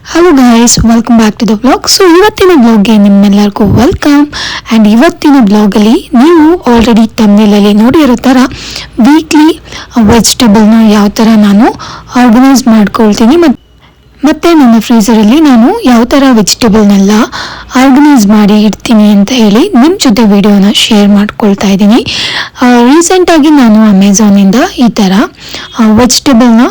Hello guys, welcome back to the blog. So ಇವತ್ತಿನ ಬ್ಲಾಗ್ಗೆ ನಿಮ್ಮೆಲ್ಲರಿಗೂ ವೆಲ್ಕಮ್. ಆ್ಯಂಡ್ ಇವತ್ತಿನ ಬ್ಲಾಗಲ್ಲಿ ನೀವು ಆಲ್ರೆಡಿ ತಮ್ನೇಲಲ್ಲಿ ನೋಡಿರೋ ಥರ ವೀಕ್ಲಿ ವೆಜಿಟೇಬಲ್ನ ಯಾವ ಥರ ನಾನು ಆರ್ಗನೈಸ್ ಮಾಡ್ಕೊಳ್ತೀನಿ ಮತ್ತು ನನ್ನ ಫ್ರೀಝರಲ್ಲಿ ನಾನು ಯಾವ ಥರ ವೆಜಿಟೇಬಲ್ನೆಲ್ಲ ಆರ್ಗನೈಸ್ ಮಾಡಿ ಇಡ್ತೀನಿ ಅಂತ ಹೇಳಿ ನಿಮ್ಮ ಜೊತೆ ವಿಡಿಯೋನ ಶೇರ್ ಮಾಡ್ಕೊಳ್ತಾ ಇದ್ದೀನಿ. ರೀಸೆಂಟಾಗಿ ನಾನು ಅಮೆಝಾನಿಂದ ಈ ಥರ ವೆಜಿಟೇಬಲ್ನ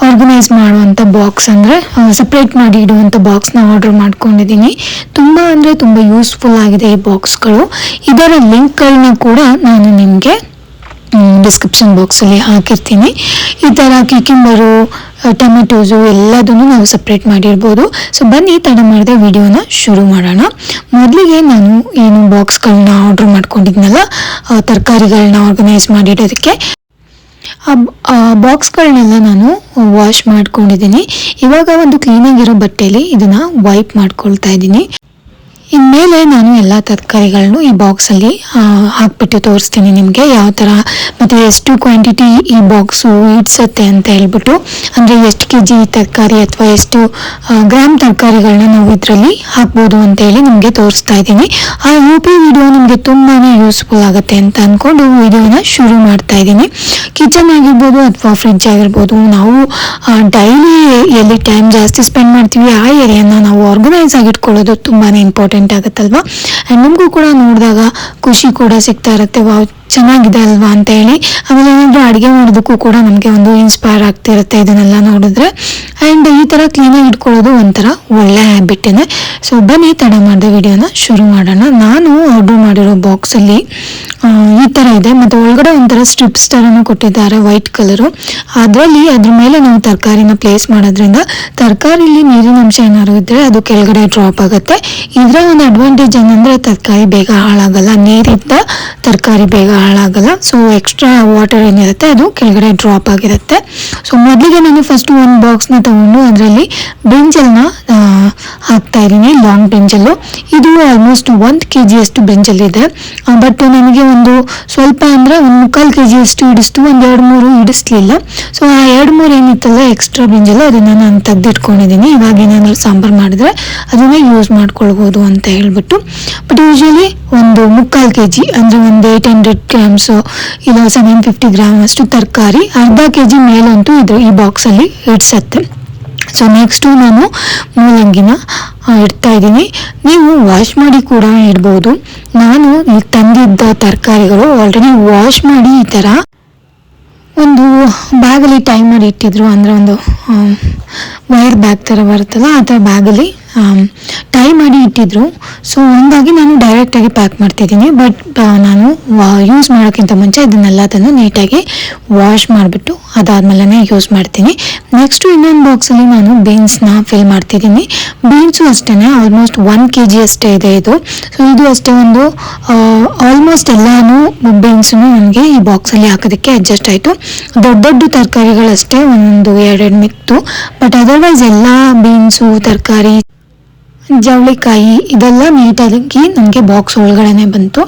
ಆರ್ಗನೈಸ್ ಮಾಡುವಂಥ ಬಾಕ್ಸ್ ಅಂದರೆ ಸಪ್ರೇಟ್ ಮಾಡಿ ಇಡುವಂಥ ಬಾಕ್ಸ್ನ ಆರ್ಡರ್ ಮಾಡ್ಕೊಂಡಿದ್ದೀನಿ. ತುಂಬ ಅಂದರೆ ತುಂಬ ಯೂಸ್ಫುಲ್ ಆಗಿದೆ ಈ ಬಾಕ್ಸ್ಗಳು. ಇದರ ಲಿಂಕ್ಗಳನ್ನ ಕೂಡ ನಾನು ನಿಮಗೆ ಡಿಸ್ಕ್ರಿಪ್ಷನ್ ಬಾಕ್ಸಲ್ಲಿ ಹಾಕಿರ್ತೀನಿ. ಈ ಥರ ಕ್ಯೂಕ್ಯುಂಬರು, ಟೊಮೆಟೊಸು ಎಲ್ಲದನ್ನು ನಾವು ಸಪ್ರೇಟ್ ಮಾಡಿರ್ಬೋದು. ಸೊ ಬನ್ನಿ ತಡ ಮಾಡಿದೆ ವಿಡಿಯೋನ ಶುರು ಮಾಡೋಣ. ಮೊದಲಿಗೆ ನಾನು ಏನು ಬಾಕ್ಸ್ಗಳನ್ನ ಆರ್ಡರ್ ಮಾಡ್ಕೊಂಡಿದ್ನಲ್ಲ ತರಕಾರಿಗಳನ್ನ ಆರ್ಗನೈಸ್ ಮಾಡಿಡೋದಕ್ಕೆ, ಆ ಬಾಕ್ಸ್ಗಳನ್ನೆಲ್ಲ ನಾನು ವಾಶ್ ಮಾಡ್ಕೊಂಡಿದ್ದೀನಿ. ಇವಾಗ ಒಂದು ಕ್ಲೀನಾಗಿರೋ ಬಟ್ಟೆಯಲ್ಲಿ ಇದನ್ನು ವೈಪ್ ಮಾಡ್ಕೊಳ್ತಾ ಇದ್ದೀನಿ. ಇನ್ಮೇಲೆ ನಾನು ಎಲ್ಲ ತರಕಾರಿಗಳನ್ನು ಈ ಬಾಕ್ಸಲ್ಲಿ ಹಾಕ್ಬಿಟ್ಟು ತೋರಿಸ್ತೀನಿ ನಿಮಗೆ ಯಾವ ಥರ ಮತ್ತು ಎಷ್ಟು ಕ್ವಾಂಟಿಟಿ ಈ ಬಾಕ್ಸು ಇಡ್ಸತ್ತೆ ಅಂತ ಹೇಳ್ಬಿಟ್ಟು, ಅಂದರೆ ಎಷ್ಟು kg ತರಕಾರಿ ಅಥವಾ ಎಷ್ಟು ಗ್ರಾಮ್ ತರಕಾರಿಗಳನ್ನ ನಾವು ಇದರಲ್ಲಿ ಹಾಕ್ಬೋದು ಅಂತೇಳಿ ನಿಮಗೆ ತೋರಿಸ್ತಾ ಇದ್ದೀನಿ. ಆ UP ವಿಡಿಯೋ ನಿಮಗೆ ತುಂಬಾ ಯೂಸ್ಫುಲ್ ಆಗುತ್ತೆ ಅಂತ ಅಂದ್ಕೊಂಡು ವಿಡಿಯೋನ ಶುರು ಮಾಡ್ತಾ ಇದ್ದೀನಿ. ಕಿಚನ್ ಆಗಿರ್ಬೋದು ಅಥವಾ ಫ್ರಿಡ್ಜ್ ಆಗಿರ್ಬೋದು, ನಾವು ಡೈಲಿ ಎಲ್ಲಿ ಟೈಮ್ ಜಾಸ್ತಿ ಸ್ಪೆಂಡ್ ಮಾಡ್ತೀವಿ ಆ ಏರಿಯಾನ ನಾವು ಆರ್ಗನೈಸ್ ಆಗಿ ಇಟ್ಕೊಳ್ಳೋದು ತುಂಬಾ ಇಂಪಾರ್ಟೆಂಟ್ ಆಗುತ್ತಲ್ವಾ. ಆ್ಯಂಡ್ ನಿಮಗೂ ಕೂಡ ನೋಡಿದಾಗ ಖುಷಿ ಕೂಡ ಸಿಗ್ತಾ ಇರುತ್ತೆ, ವಾವ್ ಚೆನ್ನಾಗಿದೆ ಅಲ್ವಾ ಅಂತ ಹೇಳಿ. ಆಮೇಲೆ ಏನಾದರೂ ಅಡುಗೆ ಮಾಡೋದಕ್ಕೂ ಕೂಡ ನಮಗೆ ಒಂದು ಇನ್ಸ್ಪೈರ್ ಆಗ್ತಿರುತ್ತೆ ಇದನ್ನೆಲ್ಲ ನೋಡಿದ್ರೆ. ಆ್ಯಂಡ್ ಈ ಥರ ಕ್ಲೀನಾಗಿ ಇಟ್ಕೊಳ್ಳೋದು ಒಂಥರ ಒಳ್ಳೆ ಹ್ಯಾಬಿಟ್ಟೇನೆ. ಸೊ ಬನ್ನಿ ತಡ ಮಾಡಿದೆ ವಿಡಿಯೋನ ಶುರು ಮಾಡೋಣ. ನಾನು ಆರ್ಡರ್ ಮಾಡಿರೋ ಬಾಕ್ಸಲ್ಲಿ ಈ ಥರ ಇದೆ, ಮತ್ತು ಒಳಗಡೆ ಒಂಥರ ಸ್ಟ್ರಿಪ್ಸ್ ಥರನೂ ಕೊಟ್ಟಿದ್ದಾರೆ ವೈಟ್ ಕಲರು. ಅದರಲ್ಲಿ ಅದ್ರ ಮೇಲೆ ನಾವು ತರಕಾರಿನ ಪ್ಲೇಸ್ ಮಾಡೋದ್ರಿಂದ ತರಕಾರಿಲಿ ನೀರಿನ ಅಂಶ ಏನಾದ್ರು ಇದ್ದರೆ ಅದು ಕೆಳಗಡೆ ಡ್ರಾಪ್ ಆಗುತ್ತೆ. ಇದರ ಒಂದು ಅಡ್ವಾಂಟೇಜ್ ಏನಂದರೆ ತರಕಾರಿ ಬೇಗ ಹಾಳಾಗಲ್ಲ, ನೀರಿದ್ದ ತರಕಾರಿ ಬೇಗ ಹಾಳಾಗಲ್ಲ. ಸೊ ಎಕ್ಸ್ಟ್ರಾ ವಾಟರ್ ಏನಿರುತ್ತೆ ಅದು ಕೆಳಗಡೆ ಡ್ರಾಪ್ ಆಗಿರುತ್ತೆ. ಸೊ ಮೊದಲಿಗೆ ನಾನು ಫಸ್ಟ್ ಒಂದು ಬಾಕ್ಸ್ನ ತಗೊಂಡು ಅದರಲ್ಲಿ ಬ್ರಿಂಜಲ್ನ ಹಾಕ್ತಾ ಇದ್ದೀನಿ, ಲಾಂಗ್ ಬ್ರಿಂಜಲ್ಲು. ಇದು ಆಲ್ಮೋಸ್ಟ್ 1 kg ಅಷ್ಟು ಬ್ರಿಂಜಲ್ ಇದೆ. ಬಟ್ ನನಗೆ ಒಂದು ಸ್ವಲ್ಪ ಅಂದರೆ ಒಂದು 3/4 kg ಅಷ್ಟು ಇಡಿಸ್ತು, ಒಂದು 2-3 ಇಡಿಸ್ಲಿಲ್ಲ. ಸೊ ಆ 2-3 ಏನಿತ್ತಲ್ಲ ಎಕ್ಸ್ಟ್ರಾ ಬ್ರಿಂಜಲ್ಲು ಅದನ್ನು ನಾನು ತೆಗೆದಿಟ್ಕೊಂಡಿದ್ದೀನಿ. ಇವಾಗ ಏನಾದರೂ ಸಾಂಬಾರು ಮಾಡಿದ್ರೆ ಅದನ್ನೇ ಯೂಸ್ ಮಾಡ್ಕೊಳ್ಬೋದು ಅಂತ ಹೇಳ್ಬಿಟ್ಟು. ಬಟ್ ಯೂಶ್ವಲಿ ಒಂದು 3/4 kg ಅಂದರೆ ಒಂದು 800 ಗ್ರಾಮ್ಸು ಇಲ್ಲ 750 ಗ್ರಾಮ್ ಅಷ್ಟು ತರಕಾರಿ, ಅರ್ಧ kg ಮೇಲಂತೂ ಈ ಬಾಕ್ಸಲ್ಲಿ ಇಡ್ಸತ್ತೆ. ಸೊ ನೆಕ್ಸ್ಟು ನಾನು ಮೂಲಂಗಿನ ಇಡ್ತಾ ಇದ್ದೀನಿ. ನೀವು ವಾಶ್ ಮಾಡಿ ಕೂಡ ಇಡ್ಬೋದು. ನಾನು ಈಗ ತಂದಿದ್ದ ತರಕಾರಿಗಳು ಆಲ್ರೆಡಿ ವಾಶ್ ಮಾಡಿ ಈ ಥರ ಒಂದು ಬ್ಯಾಗಲ್ಲಿ ಟೈ ಮಾಡಿ ಇಟ್ಟಿದ್ರು, ಅಂದರೆ ಒಂದು ವೈರ್ ಬ್ಯಾಗ್ ಥರ ಬರುತ್ತಲ್ಲ ಆ ಥರ ಬ್ಯಾಗಲ್ಲಿ ಟೈ ಮಾಡಿ ಇಟ್ಟಿದ್ರು. ಸೊ ಹಂಗಾಗಿ ನಾನು ಡೈರೆಕ್ಟಾಗಿ ಪ್ಯಾಕ್ ಮಾಡ್ತಿದ್ದೀನಿ. ಬಟ್ ನಾನು ಯೂಸ್ ಮಾಡೋಕ್ಕಿಂತ ಮುಂಚೆ ಇದನ್ನೆಲ್ಲದನ್ನು ನೀಟಾಗಿ ವಾಶ್ ಮಾಡಿಬಿಟ್ಟು ಅದಾದಮೇಲೆ ಯೂಸ್ ಮಾಡ್ತೀನಿ. ನೆಕ್ಸ್ಟು ಇನ್ನೊಂದು ಬಾಕ್ಸಲ್ಲಿ ನಾನು ಬೀನ್ಸ್ನ ಫಿಲ್ ಮಾಡ್ತಿದ್ದೀನಿ. ಬೀನ್ಸು ಅಷ್ಟೇ ಆಲ್ಮೋಸ್ಟ್ 1 kg ಅಷ್ಟೇ ಇದೆ ಇದು. ಸೊ ಇದು ಅಷ್ಟೇ ಒಂದು ಆಲ್ಮೋಸ್ಟ್ ಎಲ್ಲನೂ ಬೀನ್ಸು ನನಗೆ ಈ ಬಾಕ್ಸಲ್ಲಿ ಹಾಕೋದಕ್ಕೆ ಅಡ್ಜಸ್ಟ್ ಆಯಿತು. ದೊಡ್ಡ ತರಕಾರಿಗಳಷ್ಟೇ ಒಂದು 2 ಮಿಕ್ತು. ಬಟ್ ಅದರ್ವೈಸ್ ಎಲ್ಲ ಬೀನ್ಸು, ತರಕಾರಿ, ಜವಳಿಕಾಯಿ ಇದೆಲ್ಲ ನೀಟಾಗಿ ನನಗೆ ಬಾಕ್ಸ್ ಒಳಗಡೆ ಬಂತು.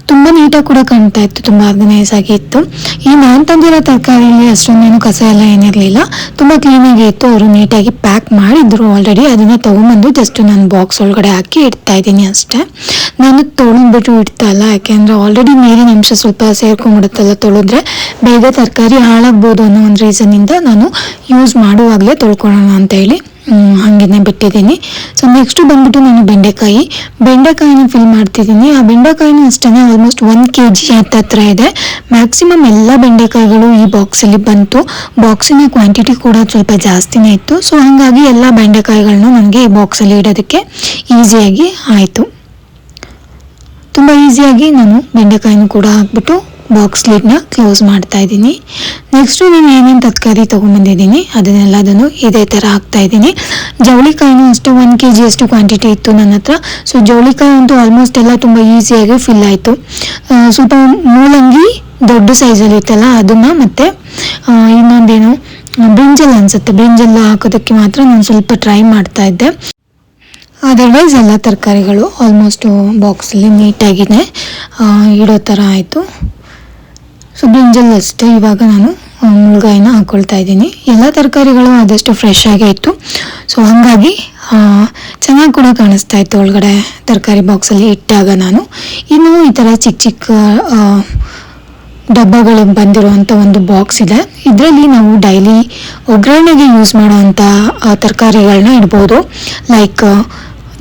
ತುಂಬ ನೀಟಾಗಿ ಕೂಡ ಕಾಣ್ತಾ ಇತ್ತು, ತುಂಬ ಆರ್ಗನೈಸ್ ಆಗಿ ಇತ್ತು. ಈ ನಾನು ತಂದಿರೋ ತರಕಾರಿಯಲ್ಲಿ ಅಷ್ಟೊಂದೇನು ಕಸ ಎಲ್ಲ ಏನಿರಲಿಲ್ಲ, ತುಂಬ ಕ್ಲೀನಾಗಿ ಇತ್ತು. ಅವರು ನೀಟಾಗಿ ಪ್ಯಾಕ್ ಮಾಡಿದ್ರು ಆಲ್ರೆಡಿ. ಅದನ್ನು ತೊಗೊಂಬಂದು ಜಸ್ಟ್ ನಾನು ಬಾಕ್ಸ್ ಒಳಗಡೆ ಹಾಕಿ ಇಡ್ತಾ ಇದ್ದೀನಿ ಅಷ್ಟೇ. ನಾನು ತೊಳೆದ್ಬಿಟ್ಟು ಇಡ್ತಾ ಇಲ್ಲ, ಯಾಕೆಂದರೆ ಆಲ್ರೆಡಿ ನೀರಿನ ಅಂಶ ಸ್ವಲ್ಪ ಸೇರ್ಕೊಂಡ್ಬಿಡುತ್ತಲ್ಲ ತೊಳೆದ್ರೆ, ಬೇಗ ತರಕಾರಿ ಹಾಳಾಗ್ಬೋದು ಅನ್ನೋ ಒಂದು ರೀಸನ್ನಿಂದ ನಾನು ಯೂಸ್ ಮಾಡುವಾಗಲೇ ತೊಳ್ಕೊಳ್ಳೋಣ ಅಂತ ಹೇಳಿ ಹಾಗೇ ಬಿಟ್ಟಿದ್ದೀನಿ. ಸೊ ನೆಕ್ಸ್ಟು ಬಂದ್ಬಿಟ್ಟು ನಾನು ಬೆಂಡೆಕಾಯಿನ ಫಿಲ್ ಮಾಡ್ತಿದ್ದೀನಿ. ಆ ಬೆಂಡೆಕಾಯಿನೂ ಅಷ್ಟೇ ಆಲ್ಮೋಸ್ಟ್ 1 kg ಹತ್ರ ಇದೆ. ಮ್ಯಾಕ್ಸಿಮಮ್ ಎಲ್ಲ ಬೆಂಡೆಕಾಯಿಗಳು ಈ ಬಾಕ್ಸಲ್ಲಿ ಬಂತು. ಬಾಕ್ಸಿನ ಕ್ವಾಂಟಿಟಿ ಕೂಡ ಸ್ವಲ್ಪ ಜಾಸ್ತಿನೇ ಇತ್ತು. ಸೊ ಹಾಗಾಗಿ ಎಲ್ಲ ಬೆಂಡೆಕಾಯಿಗಳನ್ನೂ ನನಗೆ ಈ ಬಾಕ್ಸಲ್ಲಿ ಇಡೋದಕ್ಕೆ ಈಸಿಯಾಗಿ ಆಯಿತು. ತುಂಬ ಈಸಿಯಾಗಿ ನಾನು ಬೆಂಡೆಕಾಯಿನೂ ಕೂಡ ಹಾಕ್ಬಿಟ್ಟು ಬಾಕ್ಸ್ ಲಿಡ್ನ ಕ್ಲೋಸ್ ಮಾಡ್ತಾ ಇದ್ದೀನಿ. ನೆಕ್ಸ್ಟು ನಾನು ಏನೇನು ತರಕಾರಿ ತೊಗೊಂಬಂದಿದ್ದೀನಿ ಅದನ್ನೆಲ್ಲದನ್ನು ಇದೇ ಥರ ಹಾಕ್ತಾ ಇದ್ದೀನಿ. ಜವಳಿಕಾಯಿನೂ ಅಷ್ಟೇ 1 kg ಅಷ್ಟು ಕ್ವಾಂಟಿಟಿ ಇತ್ತು ನನ್ನ ಹತ್ರ. ಸೊ ಜವಳಿಕಾಯಿ ಅಂತೂ ಆಲ್ಮೋಸ್ಟ್ ಎಲ್ಲ ತುಂಬ ಈಸಿಯಾಗಿ ಫಿಲ್ ಆಯಿತು. ಸ್ವಲ್ಪ ಮೂಲಂಗಿ ದೊಡ್ಡ ಸೈಜಲ್ಲಿ ಇತ್ತಲ್ಲ ಅದನ್ನು, ಮತ್ತು ಇನ್ನೊಂದೇನು ಬ್ರಿಂಜಲ್ ಅನಿಸುತ್ತೆ, ಬ್ರಿಂಜಲ್ ಹಾಕೋದಕ್ಕೆ ಮಾತ್ರ ನಾನು ಸ್ವಲ್ಪ ಟ್ರೈ ಮಾಡ್ತಾ ಇದ್ದೆ. ಅದರ್ವೈಸ್ ಎಲ್ಲ ತರಕಾರಿಗಳು ಆಲ್ಮೋಸ್ಟು ಬಾಕ್ಸಲ್ಲಿ ನೀಟಾಗಿಯೇ ಇಡೋ ಥರ ಆಯಿತು. ಸೊ ಬ್ರಿಂಜಲ್ ಅಷ್ಟೇ ಇವಾಗ ನಾನು ಮುಳ್ಗಾಯಿನ ಹಾಕ್ಕೊಳ್ತಾ ಇದ್ದೀನಿ. ಎಲ್ಲ ತರಕಾರಿಗಳು ಆದಷ್ಟು ಫ್ರೆಶ್ ಆಗೇ ಇತ್ತು, ಸೊ ಹಾಗಾಗಿ ಚೆನ್ನಾಗಿ ಕೂಡ ಕಾಣಿಸ್ತಾ ಇತ್ತು ಒಳಗಡೆ ತರಕಾರಿ ಬಾಕ್ಸಲ್ಲಿ ಇಟ್ಟಾಗ. ನಾನು ಇನ್ನು ಈ ಥರ ಚಿಕ್ಕ ಚಿಕ್ಕ ಡಬ್ಬಗಳು ಬಂದಿರುವಂಥ ಒಂದು ಬಾಕ್ಸ್ ಇದೆ. ಇದರಲ್ಲಿ ನಾವು ಡೈಲಿ ಒಗ್ಗರಣೆಗೆ ಯೂಸ್ ಮಾಡೋವಂಥ ತರಕಾರಿಗಳನ್ನ ಇಡ್ಬೋದು. ಲೈಕ್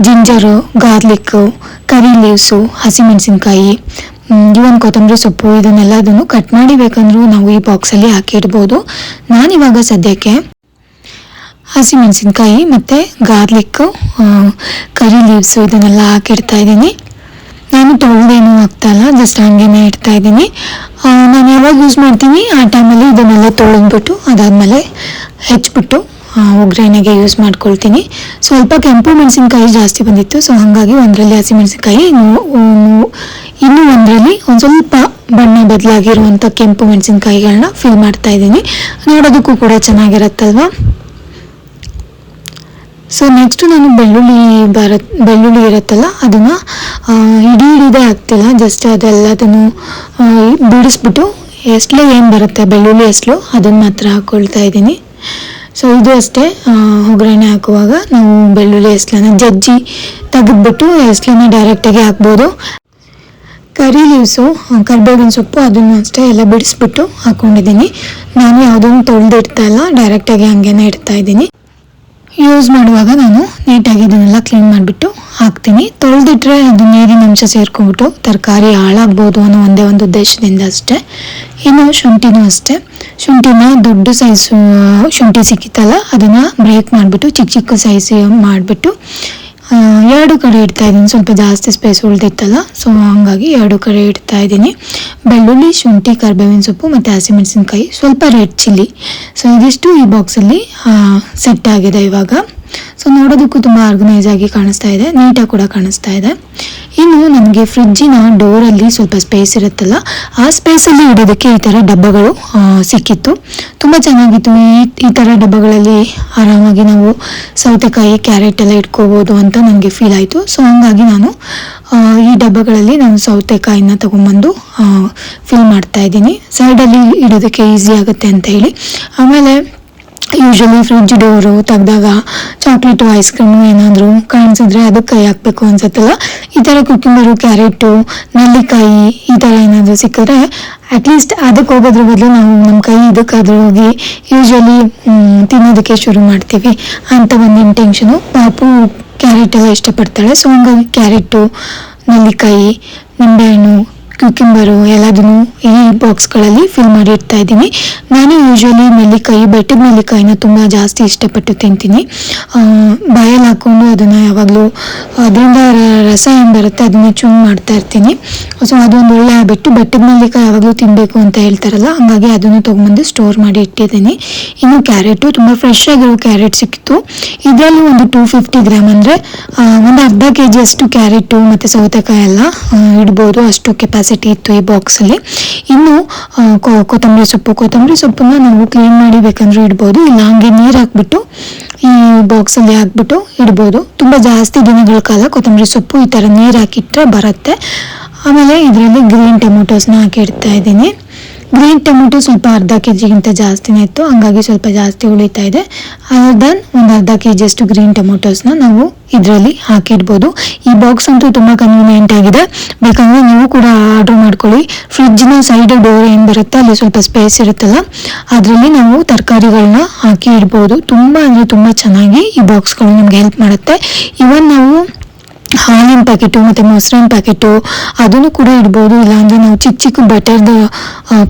ಜಿಂಜರು, ಗಾರ್ಲಿಕ್ಕು, ಕರಿ ಲೀವ್ಸು, ಹಸಿಮೆಣಸಿನ್ಕಾಯಿ, ಇವನ್ ಕೊತ್ತಂಬರಿ ಸೊಪ್ಪು, ಇದನ್ನೆಲ್ಲದನ್ನು ಕಟ್ ಮಾಡಿ ಬೇಕಂದ್ರೂ ನಾವು ಈ ಬಾಕ್ಸಲ್ಲಿ ಹಾಕಿ ಇಡ್ಬೋದು. ನಾನಿವಾಗ ಸದ್ಯಕ್ಕೆ ಹಸಿಮೆಣಸಿನ್ಕಾಯಿ ಮತ್ತು ಗಾರ್ಲಿಕ್ಕು, ಕರಿ ಲೀವ್ಸು ಇದನ್ನೆಲ್ಲ ಹಾಕಿಡ್ತಾ ಇದ್ದೀನಿ. ನಾನು ತೊಳೆದೇನೂ ಆಗ್ತಾಯಿಲ್ಲ, ಜಸ್ಟ್ ಹಂಗೇನೆ ಇಡ್ತಾ ಇದ್ದೀನಿ. ನಾನು ಯಾವಾಗ ಯೂಸ್ ಮಾಡ್ತೀನಿ ಆ ಟೈಮಲ್ಲಿ ಇದನ್ನೆಲ್ಲ ತೊಳೆದ್ಬಿಟ್ಟು ಅದಾದಮೇಲೆ ಹೆಚ್ಚಿಬಿಟ್ಟು ಒಗ್ಗರಣೆಗೆ ಯೂಸ್ ಮಾಡ್ಕೊಳ್ತೀನಿ. ಸ್ವಲ್ಪ ಕೆಂಪು ಮೆಣಸಿನ್ಕಾಯಿ ಜಾಸ್ತಿ ಬಂದಿತ್ತು, ಸೊ ಹಾಗಾಗಿ ಒಂದರಲ್ಲಿ ಹಸಿಮೆಣಸಿನ್ಕಾಯಿ, ಇನ್ನೂ ಒಂದರಲ್ಲಿ ಒಂದು ಸ್ವಲ್ಪ ಬಣ್ಣ ಬದಲಾಗಿರುವಂಥ ಕೆಂಪು ಮೆಣಸಿನ್ಕಾಯಿಗಳನ್ನ ಫಿಲ್ ಮಾಡ್ತಾ ಇದ್ದೀನಿ. ನೋಡೋದಕ್ಕೂ ಕೂಡ ಚೆನ್ನಾಗಿರುತ್ತಲ್ವ. ಸೊ ನೆಕ್ಸ್ಟು ನಾನು ಬೆಳ್ಳುಳ್ಳಿ ಇರುತ್ತಲ್ಲ ಅದನ್ನು ಹಿಡಿದೇ ಆಗ್ತಿಲ್ಲ, ಜಸ್ಟ್ ಅದೆಲ್ಲದನ್ನು ಬಿಡಿಸ್ಬಿಟ್ಟು ಎಸ್ಲು ಏನು ಬರುತ್ತೆ ಬೆಳ್ಳುಳ್ಳಿ ಎಸ್ಲು ಅದನ್ನು ಮಾತ್ರ ಹಾಕ್ಕೊಳ್ತಾ ಇದ್ದೀನಿ. ಸೊ ಇದು ಅಷ್ಟೇ, ಒಗ್ಗರಣೆ ಹಾಕುವಾಗ ನಾವು ಬೆಳ್ಳುಳ್ಳಿ ಎಸ್ಲನ್ನ ಜಜ್ಜಿ ತೆಗೆದ್ಬಿಟ್ಟು ಎಸ್ಲನ್ನ ಡೈರೆಕ್ಟಾಗಿ ಹಾಕ್ಬೋದು. ಕರಿ ಲೀವ್ಸು, ಕರಿಬೇವಿನ ಸೊಪ್ಪು ಅದನ್ನು ಅಷ್ಟೇ ಎಲ್ಲ ಬಿಡಿಸ್ಬಿಟ್ಟು ಹಾಕ್ಕೊಂಡಿದ್ದೀನಿ. ನಾನು ಯಾವುದನ್ನು ತೊಳೆದಿಡ್ತಾ ಇಲ್ಲ, ಡೈರೆಕ್ಟಾಗಿ ಹಂಗೇನೆ ಇಡ್ತಾ ಇದ್ದೀನಿ. ಯೂಸ್ ಮಾಡುವಾಗ ನಾನು ನೀಟಾಗಿ ಇದನ್ನೆಲ್ಲ ಕ್ಲೀನ್ ಮಾಡಿಬಿಟ್ಟು ಹಾಕ್ತೀನಿ. ತೊಳೆದಿಟ್ರೆ ಅದು ನೀರಿನ ಅಂಶ ಸೇರ್ಕೊಂಡ್ಬಿಟ್ಟು ತರಕಾರಿ ಹಾಳಾಗ್ಬೋದು ಅನ್ನೋ ಒಂದೇ ಒಂದು ಉದ್ದೇಶದಿಂದ ಅಷ್ಟೇ. ಇನ್ನು ಶುಂಠಿನೂ ಅಷ್ಟೇ, ಶುಂಠಿನ ದೊಡ್ಡ ಸೈಜು ಶುಂಠಿ ಸಿಕ್ಕಿತ್ತಲ್ಲ ಅದನ್ನು ಬ್ರೇಕ್ ಮಾಡಿಬಿಟ್ಟು ಚಿಕ್ಕ ಚಿಕ್ಕ ಸೈಜ್ ಮಾಡಿಬಿಟ್ಟು ಎರಡು ಕಡೆ ಇಡ್ತಾ ಇದ್ದೀನಿ. ಸ್ವಲ್ಪ ಜಾಸ್ತಿ ಸ್ಪೇಸ್ ಉಳಿದಿತ್ತಲ್ಲ, ಸೊ ಹಂಗಾಗಿ ಎರಡು ಕಡೆ ಇಡ್ತಾ ಇದ್ದೀನಿ. ಬೆಳ್ಳುಳ್ಳಿ, ಶುಂಠಿ, ಕರಿಬೇವಿನ ಸೊಪ್ಪು ಮತ್ತು ಹಸಿಮೆಣಸಿನ್ಕಾಯಿ, ಸ್ವಲ್ಪ ರೆಡ್ ಚಿಲ್ಲಿ. ಸೊ ಇದಿಷ್ಟು ಈ ಬಾಕ್ಸಲ್ಲಿ ಸೆಟ್ ಆಗಿದೆ ಇವಾಗ. ಸೊ ನೋಡೋದಕ್ಕೂ ತುಂಬ ಆರ್ಗನೈಸ್ ಆಗಿ ಕಾಣಿಸ್ತಾ ಇದೆ, ನೀಟಾಗಿ ಕೂಡ ಕಾಣಿಸ್ತಾ ಇದೆ. ಇನ್ನು ನನಗೆ ಫ್ರಿಜ್ಜಿನ ಡೋರಲ್ಲಿ ಸ್ವಲ್ಪ ಸ್ಪೇಸ್ ಇರುತ್ತಲ್ಲ, ಆ ಸ್ಪೇಸಲ್ಲಿ ಇಡೋದಕ್ಕೆ ಈ ಥರ ಡಬ್ಬಗಳು ಸಿಕ್ಕಿತ್ತು. ತುಂಬ ಚೆನ್ನಾಗಿತ್ತು. ಈ ಥರ ಡಬ್ಬಗಳಲ್ಲಿ ಆರಾಮಾಗಿ ನಾವು ಸೌತೆಕಾಯಿ, ಕ್ಯಾರೆಟ್ ಎಲ್ಲ ಇಟ್ಕೋಬೋದು ಅಂತ ನನಗೆ ಫೀಲ್ ಆಯಿತು. ಸೊ ಹಂಗಾಗಿ ನಾನು ಈ ಡಬ್ಬಗಳಲ್ಲಿ ನಾನು ಸೌತೆಕಾಯಿನ ತೊಗೊಂಬಂದು ಫಿಲ್ ಮಾಡ್ತಾ ಇದ್ದೀನಿ, ಸೈಡಲ್ಲಿ ಇಡೋದಕ್ಕೆ ಈಸಿ ಆಗುತ್ತೆ ಅಂತ ಹೇಳಿ. ಆಮೇಲೆ ಯೂಶ್ವಲಿ ಫ್ರಿಡ್ಜ್ ಡೋರು ತೆಗ್ದಾಗ ಚಾಕ್ಲೇಟು, ಐಸ್ ಕ್ರೀಮು ಏನಾದರೂ ಕಾಣಿಸಿದ್ರೆ ಅದಕ್ಕೆ ಕೈ ಹಾಕಬೇಕು ಅನ್ಸುತ್ತಲ್ಲ, ಈ ಥರ ಕುಕ್ಕಿಂಬರು, ಕ್ಯಾರೆಟು, ನೆಲ್ಲಿಕಾಯಿ ಈ ಥರ ಏನಾದರೂ ಸಿಕ್ಕಿದ್ರೆ ಅಟ್ಲೀಸ್ಟ್ ಅದಕ್ಕೆ ಹೋಗೋದ್ರ ಬದಲು ನಾವು ನಮ್ಮ ಕೈ ಇದಕ್ಕಾದ್ರೂ ಹೋಗಿ ಯೂಶ್ವಲಿ ತಿನ್ನೋದಕ್ಕೆ ಶುರು ಮಾಡ್ತೀವಿ ಅಂತ ಒಂದು ಇಂಟೆನ್ಷನು. ಪಾಪು ಕ್ಯಾರೆಟ್ ಎಲ್ಲ ಇಷ್ಟಪಡ್ತಾಳೆ, ಸೊ ಹಂಗಾಗಿ ಕ್ಯಾರೆಟು, ನೆಲ್ಲಿಕಾಯಿ, ನಿಂಬೆಹಣ್ಣು, ಕ್ಯೂಕಿಂಬರು ಎಲ್ಲದನ್ನು ಈ ಬಾಕ್ಸ್ಗಳಲ್ಲಿ ಫಿಲ್ ಮಾಡಿ ಇಡ್ತಾ ಇದ್ದೀನಿ. ನಾನು ಯೂಶ್ವಲಿ ನೆಲ್ಲಿಕಾಯಿ, ಬೆಟ್ಟದ ನೆಲ್ಲಿಕಾಯಿನ ತುಂಬ ಜಾಸ್ತಿ ಇಷ್ಟಪಟ್ಟು ತಿಂತೀನಿ. ಬಾಯಲ್ಲಿ ಹಾಕ್ಕೊಂಡು ಅದನ್ನು ಯಾವಾಗಲೂ ಅದರಿಂದ ರಸ ಏನು ಬರುತ್ತೆ ಅದನ್ನು ಚೂನ್ ಮಾಡ್ತಾ ಇರ್ತೀನಿ. ಸೊ ಅದೊಂದು ಒಳ್ಳೆ ಹ್ಯಾಬಿಟ್ಟು. ಬೆಟ್ಟದ ನೆಲ್ಲಿಕಾಯಿ ಯಾವಾಗಲೂ ತಿನ್ನಬೇಕು ಅಂತ ಹೇಳ್ತಾರಲ್ಲ, ಹಾಗಾಗಿ ಅದನ್ನು ತೊಗೊಂಬಂದು ಸ್ಟೋರ್ ಮಾಡಿ ಇಟ್ಟಿದ್ದೀನಿ. ಇನ್ನು ಕ್ಯಾರೆಟು ತುಂಬ ಫ್ರೆಶ್ ಆಗಿರೋ ಕ್ಯಾರೆಟ್ ಸಿಕ್ಕಿತ್ತು. ಇದರಲ್ಲಿ ಒಂದು 250 ಗ್ರಾಮ್ ಅಂದರೆ ಒಂದು ಅರ್ಧ kg ಅಷ್ಟು ಕ್ಯಾರೆಟು ಮತ್ತು ಸೌತೆಕಾಯಿ ಎಲ್ಲ ಇಡ್ಬೋದು, ಅಷ್ಟು ಕೆಪಾಸಿಟಿ ಇತ್ತು ಈ ಬಾಕ್ಸಲ್ಲಿ. ಇನ್ನು ಕೊತ್ತಂಬರಿ ಸೊಪ್ಪನ್ನ ನಾವು ಕ್ಲೀನ್ ಮಾಡಿ ಬೇಕಂದ್ರೂ ಇಡ್ಬೋದು, ಇಲ್ಲ ಹಂಗೆ ನೀರು ಹಾಕ್ಬಿಟ್ಟು ಈ ಬಾಕ್ಸಲ್ಲಿ ಹಾಕ್ಬಿಟ್ಟು ಇಡ್ಬೋದು. ತುಂಬ ಜಾಸ್ತಿ ದಿನಗಳ ಕಾಲ ಕೊತ್ತಂಬರಿ ಸೊಪ್ಪು ಈ ಥರ ನೀರು ಹಾಕಿಟ್ರೆ ಬರುತ್ತೆ. ಆಮೇಲೆ ಇದರಲ್ಲಿ ಗ್ರೀನ್ ಟೊಮೊಟೊಸ್ನ ಹಾಕಿ ಇಡ್ತಾ ಇದ್ದೀನಿ. ಗ್ರೀನ್ ಟೊಮೆಟೊ ಸ್ವಲ್ಪ ಅರ್ಧ kgಗಿಂತ ಜಾಸ್ತಿನೇ ಇತ್ತು, ಹಂಗಾಗಿ ಸ್ವಲ್ಪ ಜಾಸ್ತಿ ಉಳಿತಾ ಇದೆ. ದೆನ್ ಒಂದು ಅರ್ಧ kg ಅಷ್ಟು ಗ್ರೀನ್ ಟೊಮೊಟೊಸ್ನ ನಾವು ಇದರಲ್ಲಿ ಹಾಕಿಡ್ಬೋದು. ಈ ಬಾಕ್ಸ್ ಅಂತೂ ತುಂಬ ಕನ್ವೀನಿಯೆಂಟ್ ಆಗಿದೆ, ಬೇಕಂದರೆ ನೀವು ಕೂಡ ಆರ್ಡ್ರ್ ಮಾಡ್ಕೊಳ್ಳಿ. ಫ್ರಿಡ್ಜ್ನ ಸೈಡ್ ಡೋರ್ ಏನು ಬರುತ್ತೆ ಅಲ್ಲಿ ಸ್ವಲ್ಪ ಸ್ಪೇಸ್ ಇರುತ್ತಲ್ಲ, ಅದರಲ್ಲಿ ನಾವು ತರಕಾರಿಗಳನ್ನ ಹಾಕಿ ಇಡ್ಬೋದು. ತುಂಬ ಅಂದರೆ ತುಂಬ ಚೆನ್ನಾಗಿ ಈ ಬಾಕ್ಸ್ಗಳು ನಮ್ಗೆ ಹೆಲ್ಪ್ ಮಾಡುತ್ತೆ. ಇವನ್ ನಾವು ಹಾಲಿನ ಪ್ಯಾಕೆಟು ಮತ್ತು ಮೊಸರಿನ ಪ್ಯಾಕೆಟು ಅದನ್ನು ಕೂಡ ಇಡ್ಬೋದು, ಇಲ್ಲಾಂದರೆ ನಾವು ಚಿಕ್ಕ ಚಿಕ್ಕ ಬಟರ್ದು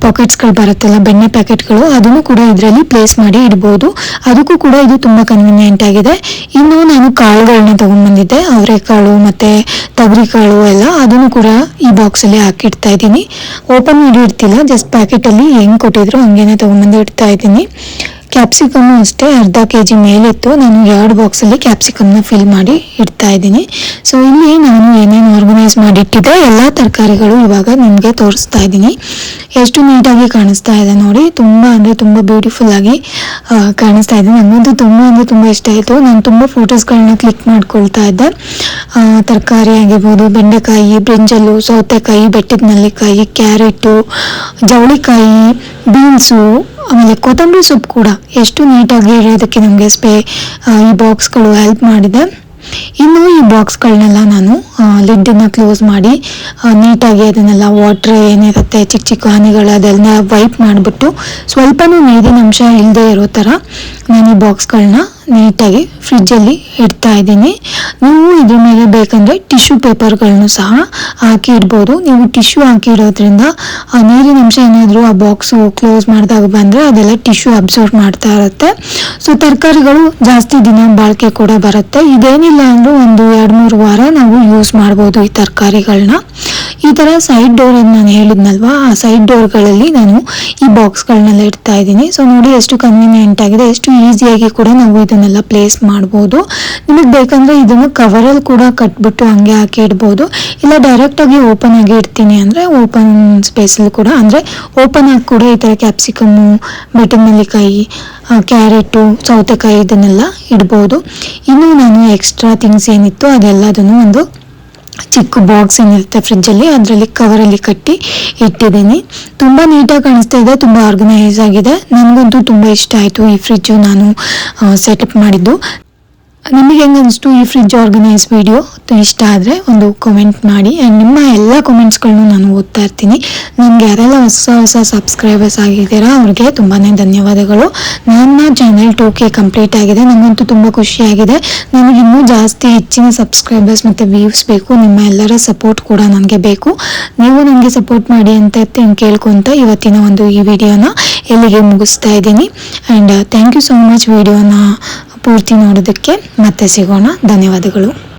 ಪಾಕೆಟ್ಸ್ಗಳು ಬರುತ್ತಲ್ಲ, ಬೆಣ್ಣೆ ಪ್ಯಾಕೆಟ್ಗಳು, ಅದನ್ನು ಕೂಡ ಇದರಲ್ಲಿ ಪ್ಲೇಸ್ ಮಾಡಿ ಇಡ್ಬೋದು. ಅದಕ್ಕೂ ಕೂಡ ಇದು ತುಂಬ ಕನ್ವೀನಿಯೆಂಟ್ ಆಗಿದೆ. ಇನ್ನು ನಾನು ಕಾಳುಗಳನ್ನ ತೊಗೊಂಡ್ಬಂದಿದ್ದೆ, ಅವರೆಕಾಳು ಮತ್ತು ತೊಗರಿಕಾಳು ಎಲ್ಲ, ಅದನ್ನು ಕೂಡ ಈ ಬಾಕ್ಸಲ್ಲಿ ಹಾಕಿಡ್ತಾ ಇದ್ದೀನಿ. ಓಪನ್ ಮಾಡಿ ಇಡ್ತಿಲ್ಲ, ಜಸ್ಟ್ ಪ್ಯಾಕೆಟಲ್ಲಿ ಹೆಂಗೆ ಕೊಟ್ಟಿದ್ರು ಹಂಗೇನೆ ತೊಗೊಂಡ್ಬಂದು ಇಡ್ತಾ ಇದ್ದೀನಿ. ಕ್ಯಾಪ್ಸಿಕಮ್ಮು ಅಷ್ಟೇ ಅರ್ಧ kg ಮೇಲಿತ್ತು. ನಾನು 2 ಬಾಕ್ಸಲ್ಲಿ ಕ್ಯಾಪ್ಸಿಕಮ್ನ ಫಿಲ್ ಮಾಡಿ ಇಡ್ತಾ ಇದ್ದೀನಿ. ಸೊ ಇಲ್ಲಿ ನಾನು ಏನೇನು ಆರ್ಗನೈಸ್ ಮಾಡಿಟ್ಟಿದ್ದೆ ಎಲ್ಲ ತರಕಾರಿಗಳು ಇವಾಗ ನಿಮಗೆ ತೋರಿಸ್ತಾ ಇದ್ದೀನಿ. ಎಷ್ಟು ನೀಟಾಗಿ ಕಾಣಿಸ್ತಾ ಇದೆ ನೋಡಿ, ತುಂಬ ಅಂದರೆ ತುಂಬ ಬ್ಯೂಟಿಫುಲ್ ಆಗಿ ಕಾಣಿಸ್ತಾ ಇದೆ. ನನಗಂತೂ ತುಂಬ ಅಂದರೆ ತುಂಬ ಇಷ್ಟ ಆಯಿತು. ನಾನು ತುಂಬ ಫೋಟೋಸ್ಗಳನ್ನ ಕ್ಲಿಕ್ ಮಾಡ್ಕೊಳ್ತಾ ಇದ್ದೆ. ತರಕಾರಿ ಆಗಿರ್ಬೋದು, ಬೆಂಡೆಕಾಯಿ, ಬ್ರಿಂಜಲ್ಲು, ಸೌತೆಕಾಯಿ, ಬೆಟ್ಟದ ನೆಲ್ಲಿಕಾಯಿ, ಕ್ಯಾರೆಟು, ಜವಳಿಕಾಯಿ, ಬೀನ್ಸು, ಆಮೇಲೆ ಕೊತ್ತಂಬರಿ ಸೊಪ್ಪು ಕೂಡ ಎಷ್ಟು ನೀಟಾಗಿ ಇರೋದಕ್ಕೆ ನಮಗೆ ಈ ಬಾಕ್ಸ್ಗಳು ಹೆಲ್ಪ್ ಮಾಡಿದೆ. ಇನ್ನು ಈ ಬಾಕ್ಸ್ಗಳನ್ನೆಲ್ಲ ನಾನು ಲಿಡ್ಡನ್ನು ಕ್ಲೋಸ್ ಮಾಡಿ ನೀಟಾಗಿ ಅದನ್ನೆಲ್ಲ ವಾಟ್ರ್ ಏನಿರುತ್ತೆ ಚಿಕ್ಕ ಚಿಕ್ಕ ಹನಿಗಳು ಅದೆಲ್ಲ ವೈಪ್ ಮಾಡಿಬಿಟ್ಟು ಸ್ವಲ್ಪನೂ ನೀರಿನ ಅಂಶ ಇಲ್ಲದೆ ಇರೋ ಥರ ನಾನು ಈ ಬಾಕ್ಸ್ಗಳನ್ನ ನೀಟಾಗಿ ಫ್ರಿಜ್ಜಲ್ಲಿ ಇಡ್ತಾ ಇದ್ದೀನಿ. ನೀವು ಇದ್ರ ಮೇಲೆ ಬೇಕಂದರೆ ಟಿಶ್ಯೂ ಪೇಪರ್ಗಳನ್ನು ಸಹ ಹಾಕಿ ಇಡ್ಬೋದು. ನೀವು ಟಿಶ್ಯೂ ಹಾಕಿ ಇಡೋದ್ರಿಂದ ಆ ನೀರಿನ ಅಂಶ ಏನಾದರೂ ಆ ಬಾಕ್ಸು ಕ್ಲೋಸ್ ಮಾಡಿದಾಗ ಬಂದರೆ ಅದೆಲ್ಲ ಟಿಶ್ಯೂ ಅಬ್ಸರ್ವ್ ಮಾಡ್ತಾ ಇರುತ್ತೆ. ಸೊ ತರಕಾರಿಗಳು ಜಾಸ್ತಿ ದಿನ ಬಾಳಿಕೆ ಕೂಡ ಬರುತ್ತೆ. ಇದೇನಿಲ್ಲ ಅಂದರೂ ಒಂದು 2-3 ವಾರ ನಾವು ಯೂಸ್ ಮಾಡ್ಬೋದು ಈ ತರಕಾರಿಗಳನ್ನ. ಈ ಥರ ಸೈಡ್ ಡೋರ್ ನಾನು ಹೇಳಿದ್ನಲ್ವಾ, ಆ ಸೈಡ್ ಡೋರ್ಗಳಲ್ಲಿ ನಾನು ಈ ಬಾಕ್ಸ್ಗಳನ್ನೆಲ್ಲ ಇಡ್ತಾ ಇದ್ದೀನಿ. ಸೊ ನೋಡಿ ಎಷ್ಟು ಕನ್ವೀನಿಯೆಂಟ್ ಆಗಿದೆ, ಎಷ್ಟು ಈಸಿಯಾಗಿ ಕೂಡ ನಾವು ಇದನ್ನೆಲ್ಲ ಪ್ಲೇಸ್ ಮಾಡ್ಬೋದು. ನಿಮಗೆ ಬೇಕಂದರೆ ಇದನ್ನು ಕವರಲ್ಲಿ ಕೂಡ ಕಟ್ಬಿಟ್ಟು ಹಂಗೆ ಹಾಕಿ ಇಡ್ಬೋದು. ಇಲ್ಲ ಡೈರೆಕ್ಟಾಗಿ ಓಪನ್ ಆಗಿ ಇಡ್ತೀನಿ ಅಂದರೆ ಓಪನ್ ಸ್ಪೇಸಲ್ಲಿ ಕೂಡ ಅಂದರೆ ಓಪನ್ ಆಗಿ ಕೂಡ ಈ ಥರ ಕ್ಯಾಪ್ಸಿಕಮ್ಮು, ಬೆಟ್ಟದ ನೆಲ್ಲಿಕಾಯಿ, ಕ್ಯಾರೆಟು, ಸೌತೆಕಾಯಿ ಇದನ್ನೆಲ್ಲ ಇಡ್ಬೋದು. ಇನ್ನು ನಾನು ಎಕ್ಸ್ಟ್ರಾ ಥಿಂಗ್ಸ್ ಏನಿತ್ತು ಅದೆಲ್ಲದನ್ನು ಒಂದು ಚಿಕ್ಕ ಬಾಕ್ಸ್ ಏನಿರುತ್ತೆ ಫ್ರಿಜ್ಜಲ್ಲಿ ಅದರಲ್ಲಿ ಕವರಲ್ಲಿ ಕಟ್ಟಿ ಇಟ್ಟಿದ್ದೀನಿ. ತುಂಬ ನೀಟಾಗಿ ಕಾಣಿಸ್ತಾ ಇದೆ, ತುಂಬ ಆರ್ಗನೈಸ್ ಆಗಿದೆ. ನನಗಂತೂ ತುಂಬ ಇಷ್ಟ ಆಯಿತು ಈ ಫ್ರಿಜ್ಜು ನಾನು ಸೆಟಪ್ ಮಾಡಿದ್ದು. ನಿಮಗೆ ಹೆಂಗೆ ಅನಿಸ್ತು ಈ ಫ್ರಿಡ್ಜ್ ಆರ್ಗನೈಸ್ ವಿಡಿಯೋ? ಇಷ್ಟ ಆದರೆ ಒಂದು ಕಮೆಂಟ್ ಮಾಡಿ. ಆ್ಯಂಡ್ ನಿಮ್ಮ ಎಲ್ಲ ಕಮೆಂಟ್ಸ್ಗಳನ್ನು ನಾನು ಓದ್ತಾ ಇರ್ತೀನಿ. ನನಗೆ ಯಾರೆಲ್ಲ ಹೊಸ ಸಬ್ಸ್ಕ್ರೈಬರ್ಸ್ ಆಗಿದ್ದೀರಾ ಅವ್ರಿಗೆ ತುಂಬಾ ಧನ್ಯವಾದಗಳು. ನನ್ನ ಚಾನೆಲ್ 2K ಕಂಪ್ಲೀಟ್ ಆಗಿದೆ. ನನಗಂತೂ ತುಂಬ ಖುಷಿಯಾಗಿದೆ. ನನಗೆ ಇನ್ನೂ ಜಾಸ್ತಿ ಹೆಚ್ಚಿನ ಸಬ್ಸ್ಕ್ರೈಬರ್ಸ್ ಮತ್ತು ವ್ಯೂಸ್ ಬೇಕು. ನಿಮ್ಮ ಎಲ್ಲರ ಸಪೋರ್ಟ್ ಕೂಡ ನನಗೆ ಬೇಕು. ನೀವು ನನಗೆ ಸಪೋರ್ಟ್ ಮಾಡಿ ಅಂತ ಕೇಳ್ಕೊತ ಇವತ್ತಿನ ಒಂದು ಈ ವಿಡಿಯೋನ ಎಲ್ಲಿಗೆ ಮುಗಿಸ್ತಾ ಇದ್ದೀನಿ. And thank you so much ವಿಡಿಯೋನ ಪೂರ್ತಿ ನೋಡೋದಕ್ಕೆ. ಮತ್ತೆ ಸಿಗೋಣ. ಧನ್ಯವಾದಗಳು.